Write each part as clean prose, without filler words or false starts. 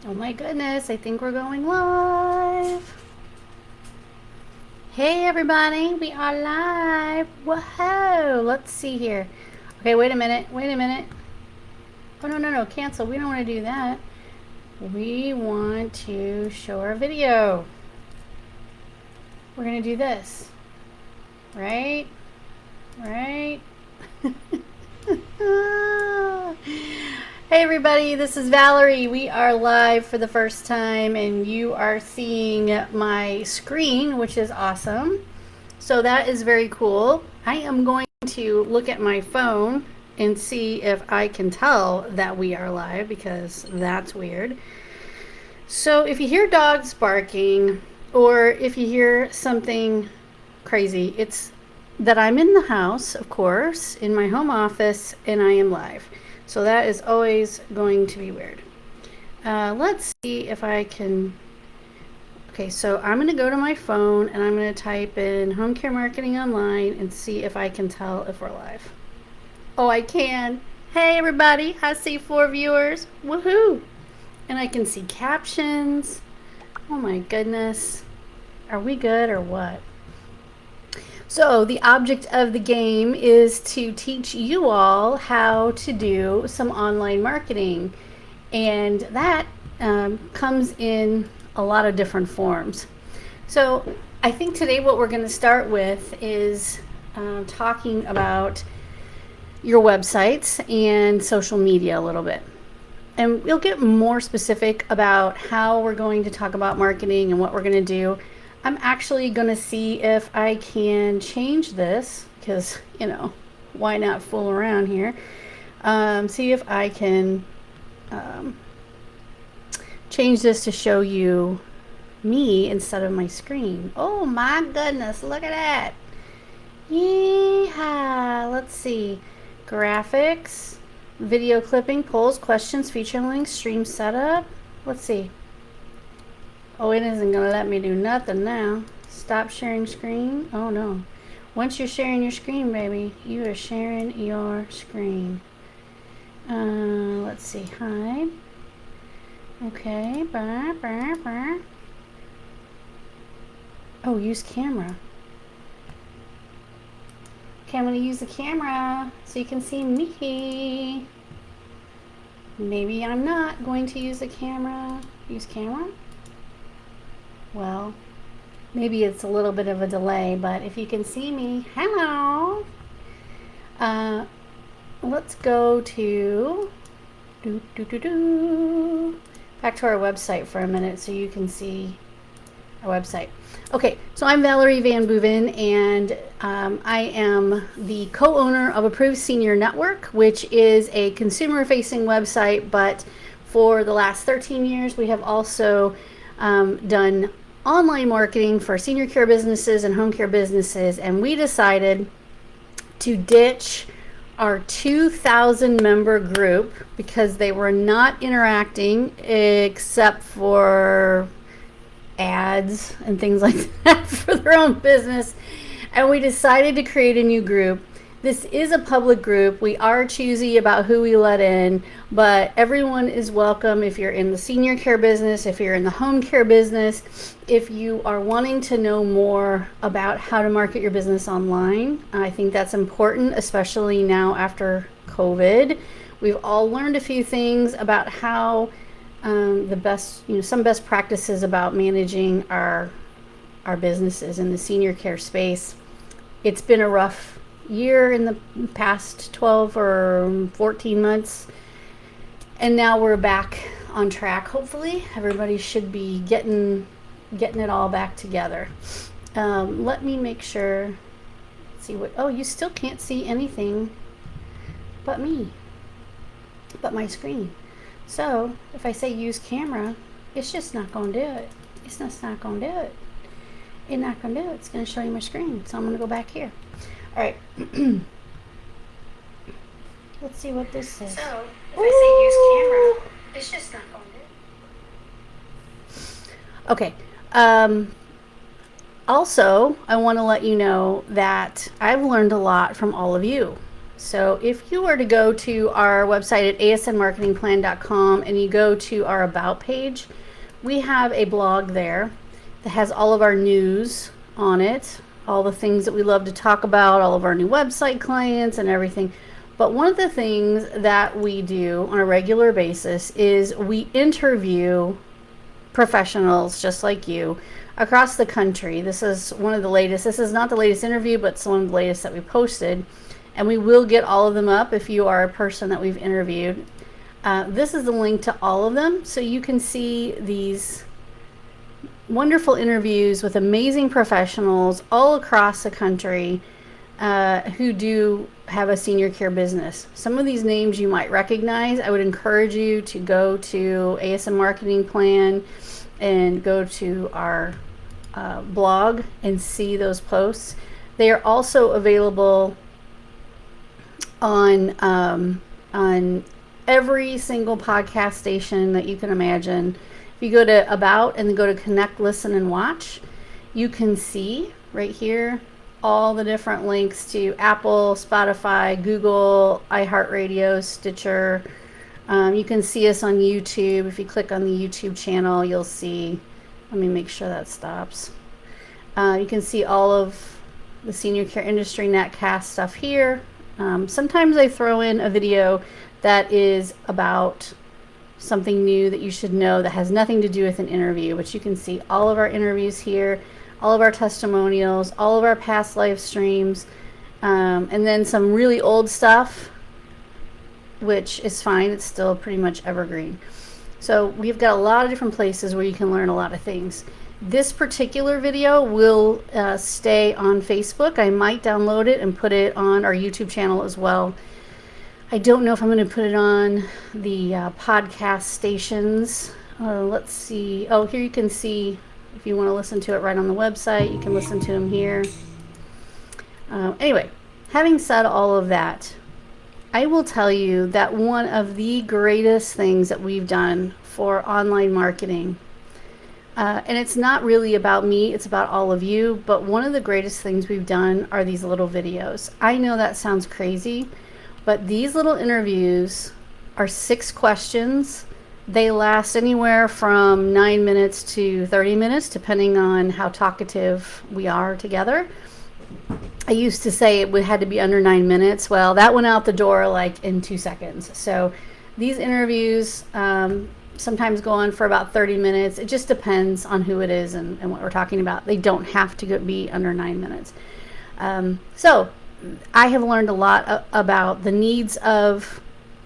Oh my goodness, I think we're going live. Hey everybody, we are live. Whoa, let's see here. Okay, wait a minute. Oh, no, cancel. We don't want to do that. We want to show our video. We're going to do this. Right? Hey everybody, this is Valerie. We are live for the first time and you are seeing my screen, which is awesome. So that is very cool. I am going to look at my phone and see if I can tell that we are live because that's weird. So if you hear dogs barking or if you hear something crazy, it's that I'm in the house, of course, in my home office, and I am live. So that is always going to be weird. Let's see if I can. Okay, so I'm going to go to my phone and I'm going to type in home care marketing online and see if I can tell if we're live. Oh, I can. Hey everybody, I see 4 viewers. Woohoo! And I can see captions. Oh my goodness. Are we good or what? So the object of the game is to teach you all how to do some online marketing. And that comes in a lot of different forms. So I think today what we're going to start with is talking about your websites and social media a little bit. And we'll get more specific about how we're going to talk about marketing and what we're going to do. I'm actually going to see if I can change this because, why not fool around here? See if I can change this to show you me instead of my screen. Oh my goodness, look at that. Yeah, let's see. Graphics, video clipping, polls, questions, feature links, stream setup. Let's see. Oh, it isn't going to let me do nothing now. Stop sharing screen. Oh, no. Once you're sharing your screen, baby, you are sharing your screen. Let's see. Hide. Okay. Oh, use camera. Okay, I'm going to use the camera so you can see me. Maybe I'm not going to use the camera. Use camera? Well, maybe it's a little bit of a delay, but if you can see me, hello. Let's go to back to our website for a minute so you can see our website. Okay, so I'm Valerie Van Boeven, and I am the co-owner of Approved Senior Network, which is a consumer-facing website, but for the last 13 years, we have also done online marketing for senior care businesses and home care businesses, and we decided to ditch our 2,000 member group because they were not interacting except for ads and things like that for their own business, and we decided to create a new group. This is a public group. We are choosy about who we let in, but everyone is welcome if you're in the senior care business, if you're in the home care business, if you are wanting to know more about how to market your business online. I think that's important, especially now after COVID. We've all learned a few things about how some best practices about managing our businesses in the senior care space. It's been a rough year in the past 12 or 14 months, and now we're back on track. Hopefully everybody should be getting it all back together. Let me make sure. See what? Oh, you still can't see anything but me, but my screen. So if I say use camera, it's just not going to do it. It's just not going to do it. It's not going to do it. It's going to show you my screen. So I'm going to go back here. All right. Let's see what this says. So if I say use camera, it's just not going to do it. Okay. Also, I want to let you know that I've learned a lot from all of you. So if you were to go to our website at asnmarketingplan.com and you go to our About page, we have a blog there that has all of our news on it, all the things that we love to talk about, all of our new website clients and everything. But one of the things that we do on a regular basis is we interview professionals just like you across the country. This is one of the latest. This is not the latest interview, but it's one of the latest that we posted. And we will get all of them up if you are a person that we've interviewed. This is the link to all of them. So you can see these wonderful interviews with amazing professionals all across the country who do have a senior care business. Some of these names you might recognize. I would encourage you to go to ASN Marketing Plan and go to our blog and see those posts. They are also available on every single podcast station that you can imagine. If you go to About and then go to Connect, Listen, and Watch, you can see right here all the different links to Apple, Spotify, Google, iHeartRadio, Stitcher. You can see us on YouTube. If you click on the YouTube channel, you'll see, let me make sure that stops. You can see all of the Senior Care Industry Netcast stuff here. Sometimes I throw in a video that is about something new that you should know that has nothing to do with an interview, but you can see all of our interviews here, all of our testimonials, all of our past live streams, and then some really old stuff, which is fine. It's still pretty much evergreen. So we've got a lot of different places where you can learn a lot of things. This particular video will stay on Facebook. I might download it and put it on our YouTube channel as well. I don't know if I'm going to put it on the podcast stations. Let's see. Oh, here you can see if you want to listen to it right on the website. You can listen to them here. Anyway, having said all of that, I will tell you that one of the greatest things that we've done for online marketing, and it's not really about me, it's about all of you, but one of the greatest things we've done are these little videos. I know that sounds crazy, but these little interviews are 6 questions. They last anywhere from 9 minutes to 30 minutes, depending on how talkative we are together. I used to say it had to be under 9 minutes. Well, that went out the door like in 2 seconds. So these interviews sometimes go on for about 30 minutes. It just depends on who it is and what we're talking about. They don't have to be under 9 minutes. So I have learned a lot about the needs of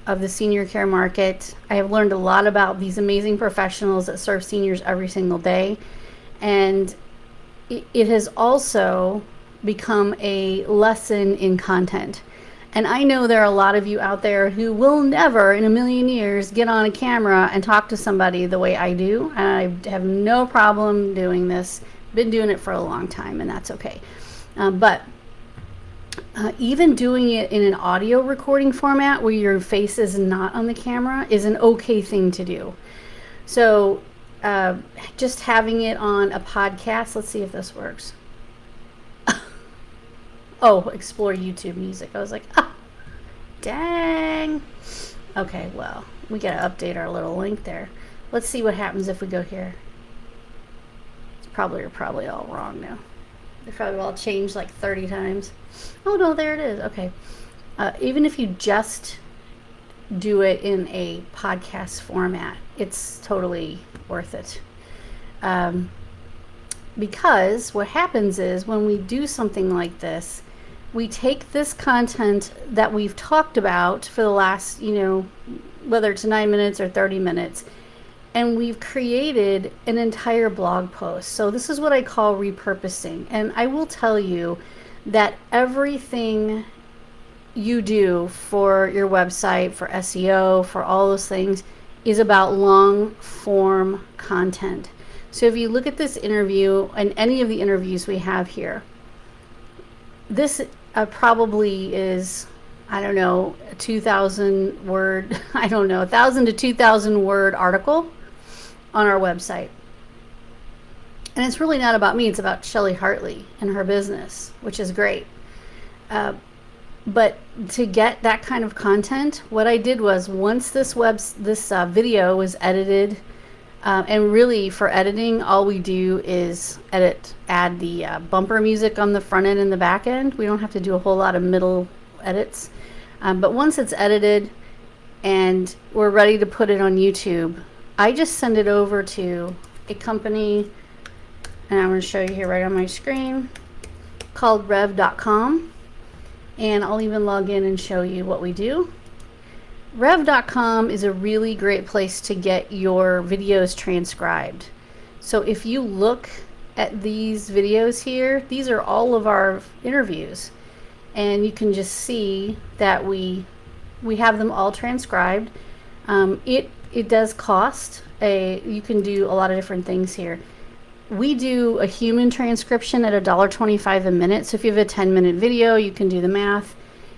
the senior care market. I have learned a lot about these amazing professionals that serve seniors every single day. And it has also become a lesson in content. And I know there are a lot of you out there who will never in a million years get on a camera and talk to somebody the way I do. And I have no problem doing this. Been doing it for a long time, and that's okay. But even doing it in an audio recording format where your face is not on the camera is an okay thing to do. So just having it on a podcast, let's see if this works. Oh, explore YouTube music. I was like, ah, dang. Okay, well, we got to update our little link there. Let's see what happens if we go here. It's probably all wrong now. They probably all changed like 30 times. Oh, no, there it is. Okay. Even if you just do it in a podcast format, it's totally worth it. Because what happens is when we do something like this, we take this content that we've talked about for the last, whether it's 9 minutes or 30 minutes, and we've created an entire blog post. So this is what I call repurposing. And I will tell you that everything you do for your website, for SEO, for all those things, is about long form content. So if you look at this interview and any of the interviews we have here, this probably is, I don't know, a 2,000 word, 1,000 to 2,000 word article on our website. And it's really not about me, it's about Shelley Hartley and her business, which is great. But to get that kind of content, what I did was once this video was edited, and really for editing, all we do is add the bumper music on the front end and the back end. We don't have to do a whole lot of middle edits. But once it's edited and we're ready to put it on YouTube, I just send it over to a company, and I'm going to show you here right on my screen, called rev.com. And I'll even log in and show you what we do. Rev.com is a really great place to get your videos transcribed. So if you look at these videos here, these are all of our interviews. And you can just see that we have them all transcribed. It does cost. You can do a lot of different things here. We do a human transcription at $1.25 a minute. So if you have a 10-minute video, you can do the math.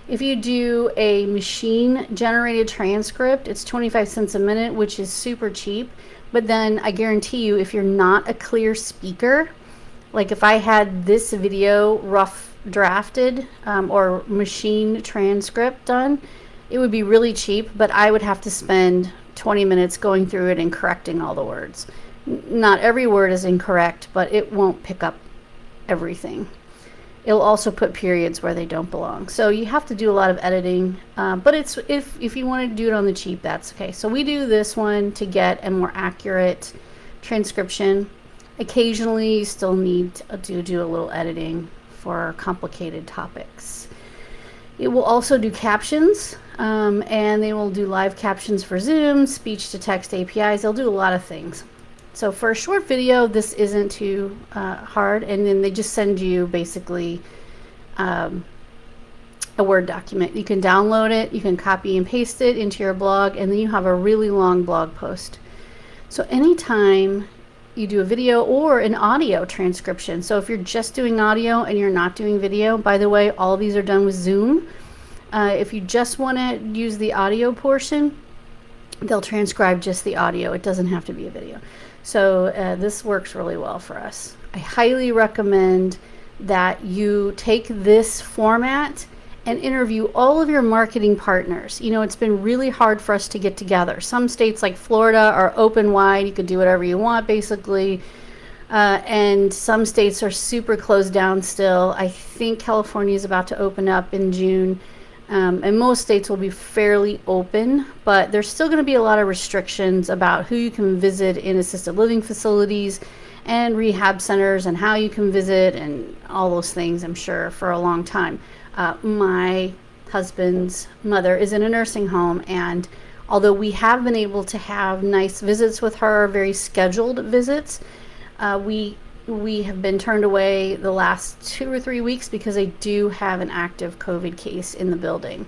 If you do a machine-generated transcript, it's 25 cents a minute, which is super cheap. But then I guarantee you, if you're not a clear speaker, like if I had this video rough drafted or machine transcript done, it would be really cheap, but I would have to spend 20 minutes going through it and correcting all the words. Not every word is incorrect, but it won't pick up everything. It'll also put periods where they don't belong. So you have to do a lot of editing, but it's if you want to do it on the cheap, that's okay. So we do this one to get a more accurate transcription. Occasionally you still need to do a little editing for complicated topics. It will also do captions, and they will do live captions for Zoom, speech to text APIs. They'll do a lot of things. So for a short video, this isn't too hard, and then they just send you basically a Word document. You can download it, you can copy and paste it into your blog, and then you have a really long blog post. So anytime you do a video or an audio transcription, so if you're just doing audio and you're not doing video, by the way, all these are done with Zoom. If you just want to use the audio portion, they'll transcribe just the audio. It doesn't have to be a video. So this works really well for us. I highly recommend that you take this format and interview all of your marketing partners. You know, it's been really hard for us to get together. Some states like Florida are open wide. You can do whatever you want, basically. And some states are super closed down still. I think California is about to open up in June. And most states will be fairly open, but there's still going to be a lot of restrictions about who you can visit in assisted living facilities and rehab centers and how you can visit and all those things, I'm sure, for a long time. My husband's mother is in a nursing home, and although we have been able to have nice visits with her, very scheduled visits, we have been turned away the last 2 or 3 weeks because they do have an active COVID case in the building.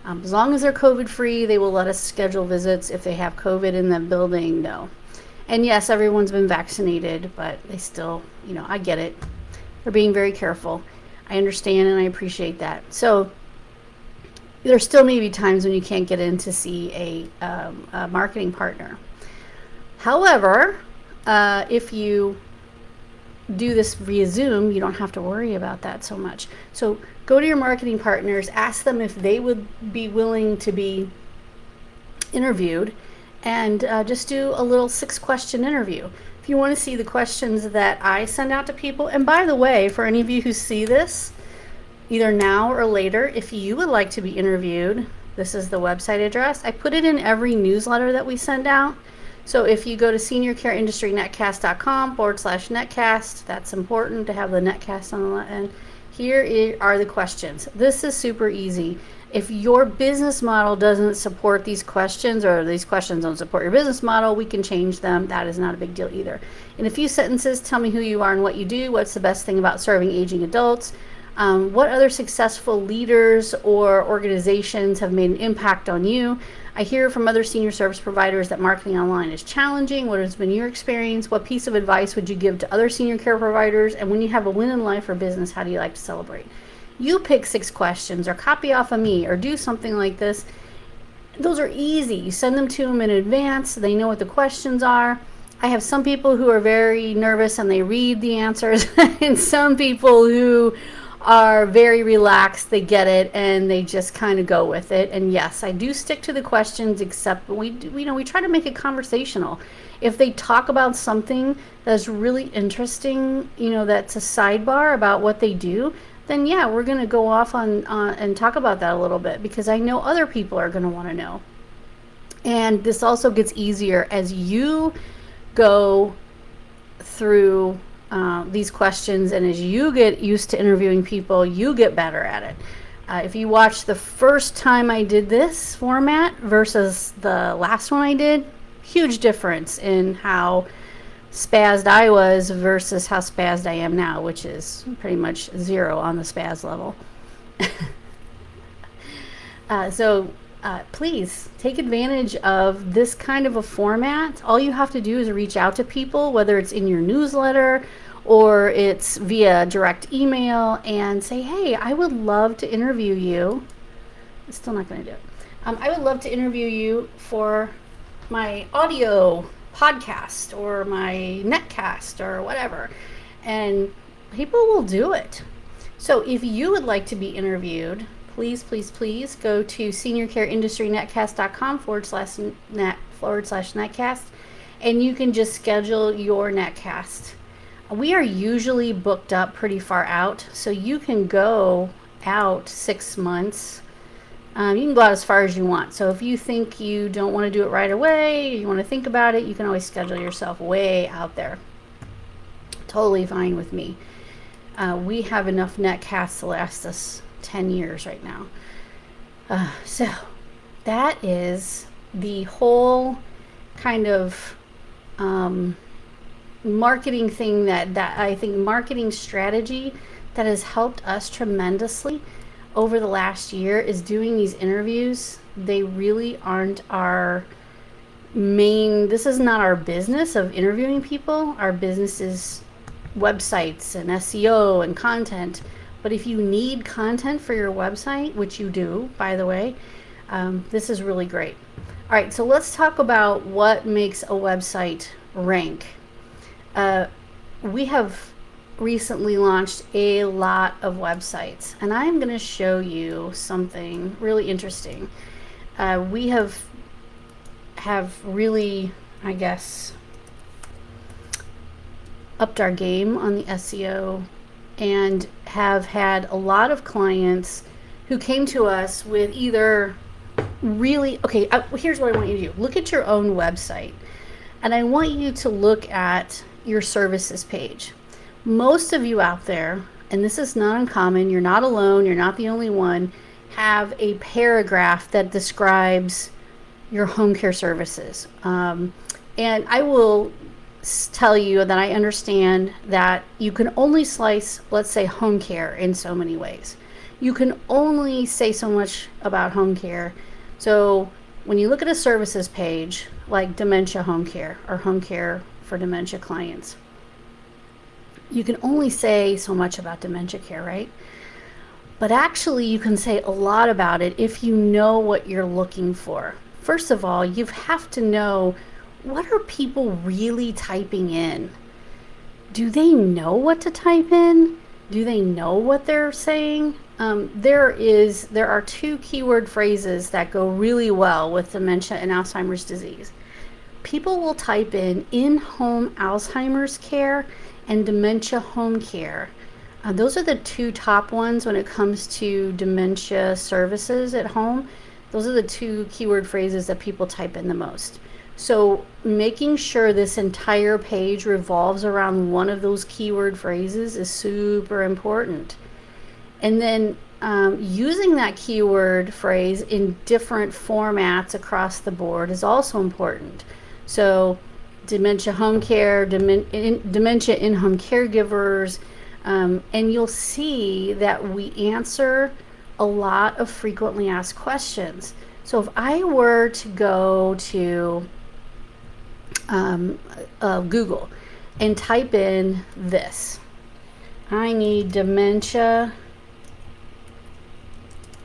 As long as they're COVID free, they will let us schedule visits. If they have COVID in the building, no. And yes, everyone's been vaccinated, but they still, you know, I get it. They're being very careful. I understand and I appreciate that. So there still may be times when you can't get in to see a marketing partner. However, if you do this via Zoom, you don't have to worry about that so much. So go to your marketing partners, ask them if they would be willing to be interviewed, and just do a little 6-question interview. If you want to see the questions that I send out to people, and by the way, for any of you who see this, either now or later, if you would like to be interviewed, this is the website address. I put it in every newsletter that we send out. So if you go to seniorcareindustry.netcast.com/netcast, that's important to have the netcast on the end. Here are the questions. This is super easy. If your business model doesn't support these questions, or these questions don't support your business model, we can change them. That is not a big deal either. In a few sentences, tell me who you are and what you do. What's the best thing about serving aging adults? What other successful leaders or organizations have made an impact on you? I hear from other senior service providers that marketing online is challenging. What has been your experience? What piece of advice would you give to other senior care providers? And when you have a win in life or business, how do you like to celebrate? You pick 6 questions or copy off of me or do something like this. Those are easy. You send them to them in advance. They know what the questions are. I have some people who are very nervous and they read the answers and some people who are very relaxed. They get it and they just kind of go with it. And yes, I do stick to the questions, except we try to make it conversational. If they talk about something that's really interesting, that's a sidebar about what they do, then yeah, we're going to go off on and talk about that a little bit, because I know other people are going to want to know. And this also gets easier as you go through these questions, and as you get used to interviewing people, you get better at it. If you watch the first time I did this format versus the last one I did, huge difference in how spazzed I was versus how spazzed I am now, which is pretty much 0 on the spaz level. So please take advantage of this kind of a format. All you have to do is reach out to people, whether it's in your newsletter or it's via direct email, and say, hey, I would love to interview you. I'm still not going to do it. I would love to interview you for my audio podcast or my netcast or whatever. And people will do it. So if you would like to be interviewed, please go to seniorcareindustryNetcast.com/netcast, and you can just schedule your netcast. We are usually booked up pretty far out, so you can go out 6 months. You can go out as far as you want. So if you think you don't want to do it right away, you want to think about it, you can always schedule yourself way out there. Totally fine with me. We have enough netcasts to last us 10 years right now. So that is the whole kind of marketing thing that I think marketing strategy that has helped us tremendously over the last year is doing these interviews. They really aren't our main, this is not our business of interviewing people. Our business is websites and SEO and content. But if you need content for your website, which you do, by the way, this is really great. All right, so let's talk about what makes a website rank. We have recently launched a lot of websites, and I'm going to show you something really interesting. We have really, I guess, upped our game on the SEO, and have had a lot of clients who came to us with either really, okay, here's what I want you to do. Look at your own website, and I want you to look at your services page. Most of you out there, and this is not uncommon, you're not alone, you're not the only one, have a paragraph that describes your home care services. And I will tell you that I understand that you can only slice, let's say, home care in so many ways. You can only say so much about home care. So when you look at a services page like dementia home care or home care for dementia clients, you can only say so much about dementia care, right? But actually you can say a lot about it if you know what you're looking for. First of all, you have to know, what are people really typing in? Do they know what to type in? Do they know what they're saying? There are 2 keyword phrases that go really well with dementia and Alzheimer's disease. People will type in-home Alzheimer's care and dementia home care. Those are the 2 top ones when it comes to dementia services at home. Those are the 2 keyword phrases that people type in the most. So making sure this entire page revolves around one of those keyword phrases is super important. And then using that keyword phrase in different formats across the board is also important. So dementia home care, dementia in-home caregivers, and you'll see that we answer a lot of frequently asked questions. So if I were to go to Google and type in this, I need dementia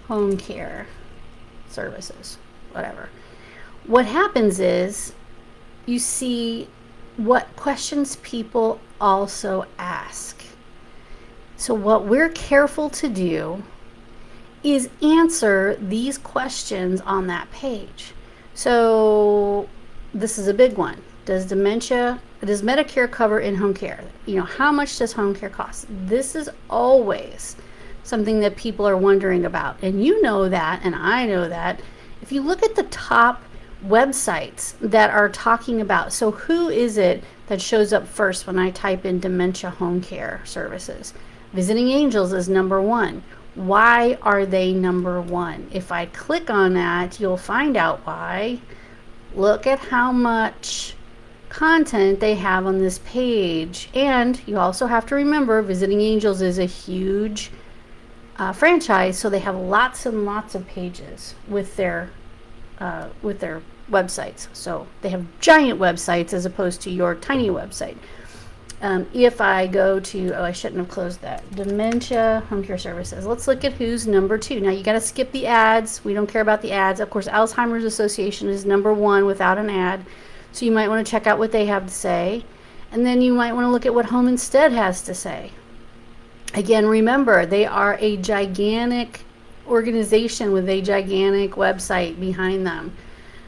home care services, whatever. What happens is you see what questions people also ask. So what we're careful to do is answer these questions on that page. So this is a big one. Does Medicare cover in-home care? How much does home care cost? This is always something that people are wondering about. And you know that, and I know that. If you look at the top websites that are talking about, so who is it that shows up first when I type in dementia home care services? Visiting Angels is number one. Why are they number one? If I click on that, you'll find out why. Look at how much content they have on this page. And you also have to remember, Visiting Angels is a huge franchise, so they have lots and lots of pages with their websites. So they have giant websites as opposed to your tiny website. If I go to, I shouldn't have closed that, Dementia Home Care Services. Let's look at who's number two. Now you got to skip the ads. We don't care about the ads. Of course, Alzheimer's Association is number one without an ad. So you might want to check out what they have to say. And then you might want to look at what Home Instead has to say. Again, remember, they are a gigantic organization with a gigantic website behind them.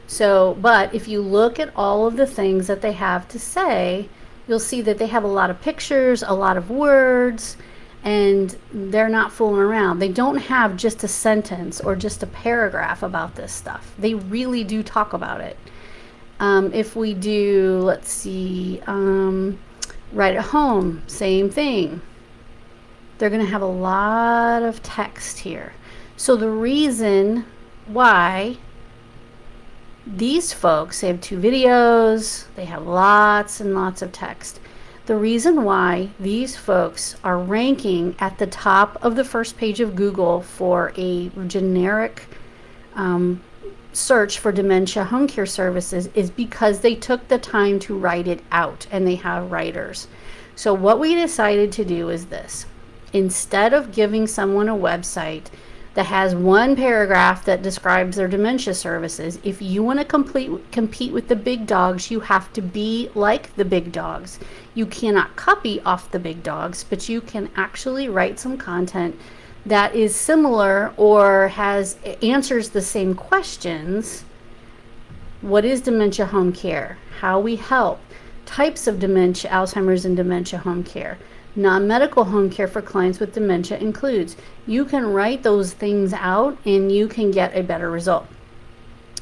So, but if you look at all of the things that they have to say, you'll see that they have a lot of pictures, a lot of words, and they're not fooling around. They don't have just a sentence or just a paragraph about this stuff. They really do talk about it. If we do, let's see, right at home, same thing. They're going to have a lot of text here. So the reason why these folks, they have 2 videos, they have lots and lots of text. The reason why these folks are ranking at the top of the first page of Google for a generic search for dementia home care services is because they took the time to write it out, and they have writers. So what we decided to do is this. Instead of giving someone a website that has one paragraph that describes their dementia services, if you want to compete with the big dogs, you have to be like the big dogs. You cannot copy off the big dogs, but you can actually write some content that is similar or answers the same questions. What is dementia home care? How we help? Types of dementia, Alzheimer's and dementia home care. Non-medical home care for clients with dementia includes. You can write those things out and you can get a better result.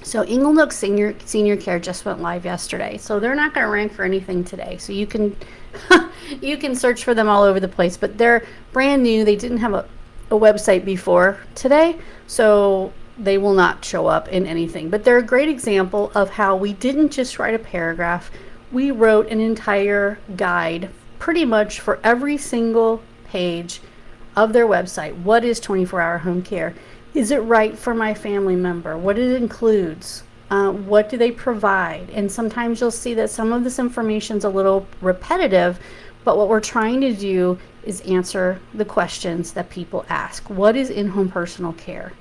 So Inglenook Senior Care just went live yesterday. So they're not going to rank for anything today. So you can you can search for them all over the place, but they're brand new. They didn't have a website before today, so they will not show up in anything. But they're a great example of how we didn't just write a paragraph. We wrote an entire guide pretty much for every single page of their website. What is 24-hour home care? Is it right for my family member? What it includes? What do they provide? And sometimes you'll see that some of this information is a little repetitive, but what we're trying to do is answer the questions that people ask. What is in-home personal care?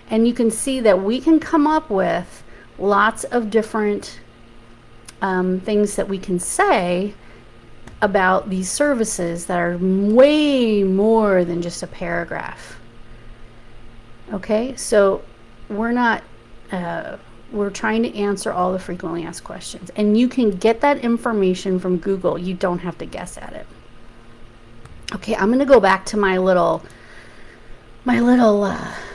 And you can see that we can come up with lots of different things that we can say about these services that are way more than just a paragraph. Okay, so we're trying to answer all the frequently asked questions, and you can get that information from Google. You don't have to guess at it. Okay, I'm going to go back to my little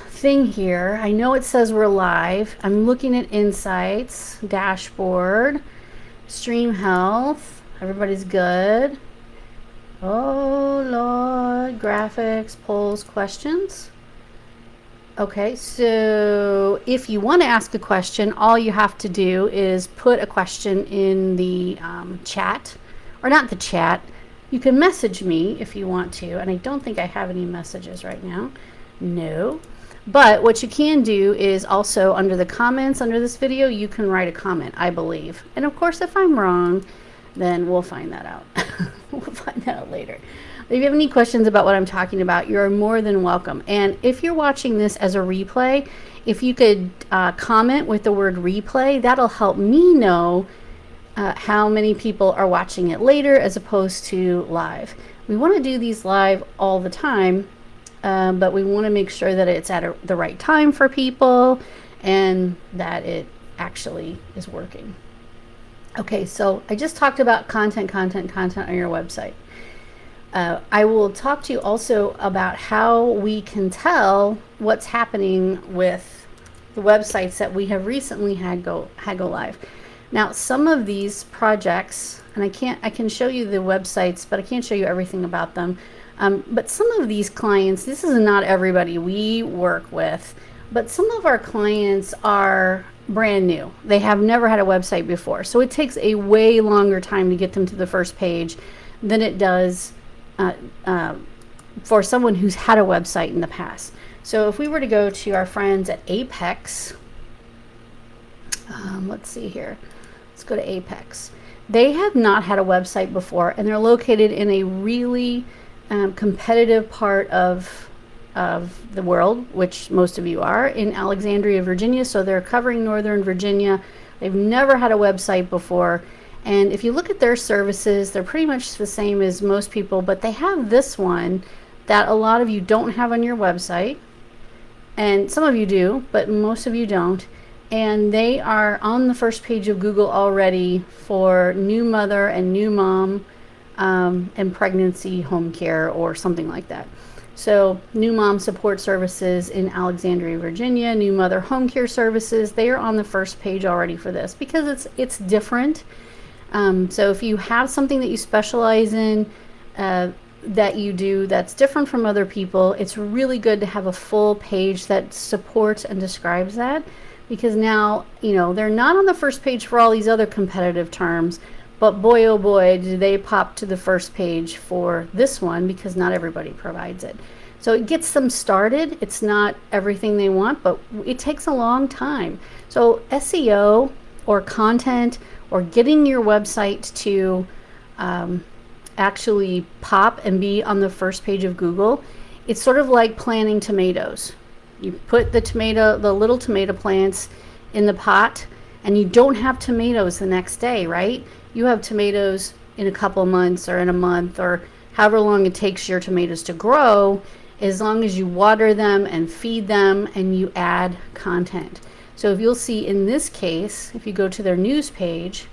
thing here. I know it says we're live. I'm looking at insights, dashboard, stream health. Everybody's good. Oh Lord, graphics, polls, questions. Okay, so if you want to ask a question, all you have to do is put a question in the chat, or not the chat. You can message me if you want to, and I don't think I have any messages right now. No. But what you can do is also under the comments under this video, you can write a comment, I believe. And of course, if I'm wrong, then we'll find that out. We'll find that out later. If you have any questions about what I'm talking about, you're more than welcome. And if you're watching this as a replay, if you could comment with the word replay, that'll help me know how many people are watching it later as opposed to live. We want to do these live all the time, but we want to make sure that it's at the right time for people and that it actually is working. Okay, so I just talked about content on your website. I will talk to you also about how we can tell what's happening with the websites that we have recently had go live. Now, some of these projects, and I can show you the websites, but I can't show you everything about them. But some of these clients, this is not everybody we work with, but some of our clients are brand new. They have never had a website before. So it takes a way longer time to get them to the first page than it does for someone who's had a website in the past. So if we were to go to our friends at Apex, let's see here. Let's go to Apex. They have not had a website before, and they're located in a really competitive part of the world, which most of you are, in Alexandria, Virginia. So they're covering Northern Virginia. They've never had a website before. And if you look at their services, they're pretty much the same as most people, but they have this one that a lot of you don't have on your website. And some of you do, but most of you don't. And they are on the first page of Google already for new mother and new mom and pregnancy home care or something like that. So new mom support services in Alexandria, Virginia, new mother home care services, they are on the first page already for this because it's different. So if you have something that you specialize in, that you do that's different from other people, it's really good to have a full page that supports and describes that, because now, they're not on the first page for all these other competitive terms, but boy, oh boy, do they pop to the first page for this one because not everybody provides it. So it gets them started. It's not everything they want, but it takes a long time. So SEO or content or getting your website to actually pop and be on the first page of Google, it's sort of like planting tomatoes. You put the little tomato plants in the pot, and you don't have tomatoes the next day, right? You have tomatoes in a couple months or in a month or however long it takes your tomatoes to grow, as long as you water them and feed them and you add content. So if you'll see in this case, if you go to their news page,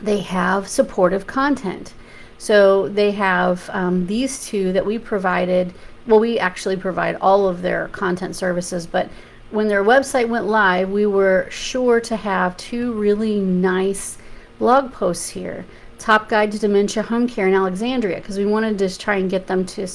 they have supportive content. So they have these two that we provided. Well, we actually provide all of their content services, but when their website went live, we were sure to have two really nice blog posts here. Top Guide to Dementia Home Care in Alexandria, because we wanted to try and get them to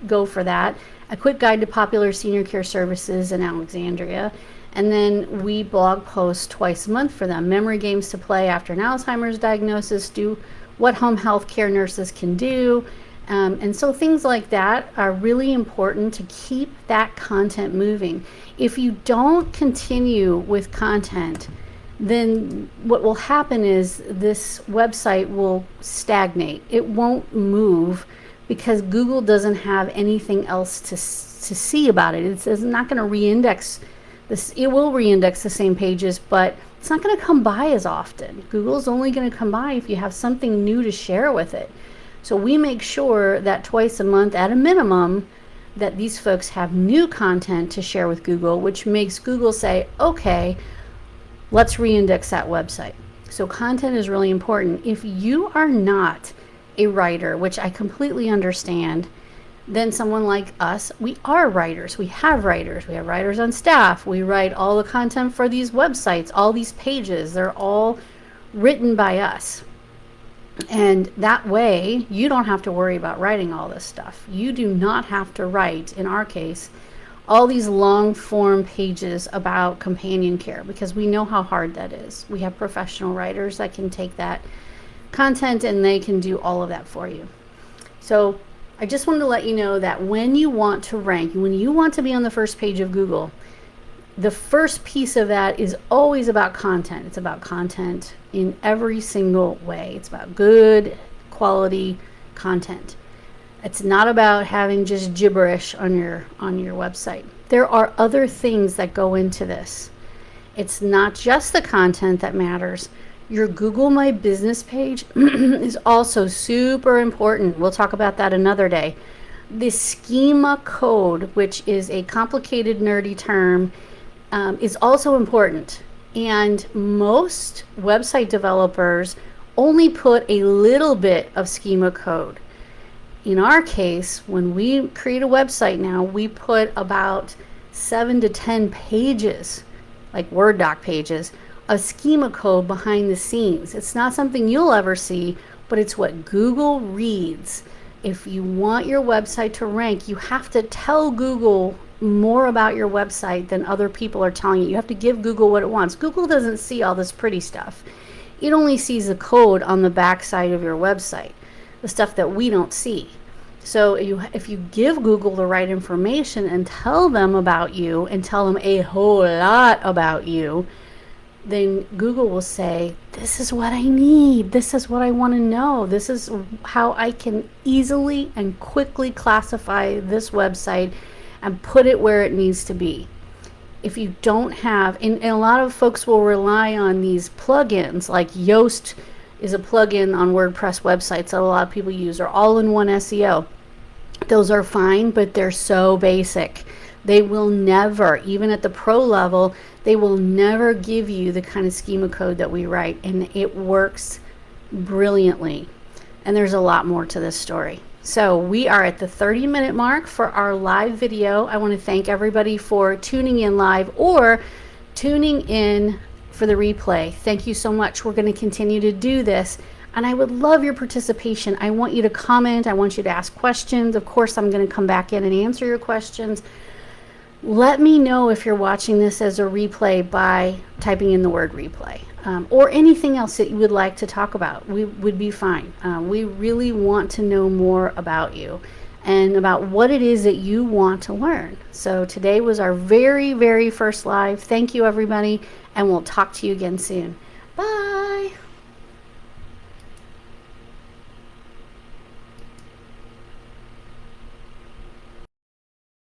go for that. A quick guide to popular senior care services in Alexandria. And then we blog post twice a month for them. Memory games to play after an Alzheimer's diagnosis, do what home health care nurses can do. And so things like that are really important to keep that content moving. If you don't continue with content, then what will happen is this website will stagnate. It won't move because Google doesn't have anything else to see about it. It's not going to re-index this. It will re-index the same pages, but it's not going to come by as often. Google's only going to come by if you have something new to share with it. So we make sure that twice a month at a minimum that these folks have new content to share with Google, which makes Google say, okay, let's re-index that website. So content is really important. If you are not a writer, which I completely understand, then someone like us, we are writers. We have writers. We have writers on staff. We write all the content for these websites, all these pages. They're all written by us. And that way, you don't have to worry about writing all this stuff. You do not have to write, in our case, all these long form pages about companion care, because we know how hard that is. We have professional writers that can take that content and they can do all of that for you. So I just wanted to let you know that when you want to rank, when you want to be on the first page of Google, the first piece of that is always about content. It's about content in every single way. It's about good quality content. It's not about having just gibberish on your website. There are other things that go into this. It's not just the content that matters. Your Google My Business page is also super important. We'll talk about that another day. The Schema Code, which is a complicated, nerdy term, is also important. And most website developers only put a little bit of Schema Code. In our case, when we create a website now, we put about 7 to 10 pages, like Word doc pages, of Schema Code behind the scenes. It's not something you'll ever see, but it's what Google reads. If you want your website to rank, you have to tell Google more about your website than other people are telling you. You have to give Google what it wants. Google doesn't see all this pretty stuff. It only sees the code on the back side of your website, the stuff that we don't see. So if you give Google the right information and tell them about you and tell them a whole lot about you, then Google will say, this is what I need. This is what I want to know. This is how I can easily and quickly classify this website and put it where it needs to be. If you don't have, and a lot of folks will rely on these plugins, like Yoast is a plugin on WordPress websites that a lot of people use, or all-in-one SEO. Those are fine, but they're so basic. They will never, even at the pro level, they will never give you the kind of Schema Code that we write, and it works brilliantly. And there's a lot more to this story. So we are at the 30-minute mark for our live video. I want to thank everybody for tuning in live or tuning in for the replay. Thank you so much. We're going to continue to do this, and I would love your participation. I want you to comment. I want you to ask questions. Of course, I'm going to come back in and answer your questions. Let me know if you're watching this as a replay by typing in the word replay, or anything else that you would like to talk about. We would be fine. We really want to know more about you and about what it is that you want to learn. So today was our very, very first live. Thank you, everybody, and we'll talk to you again soon.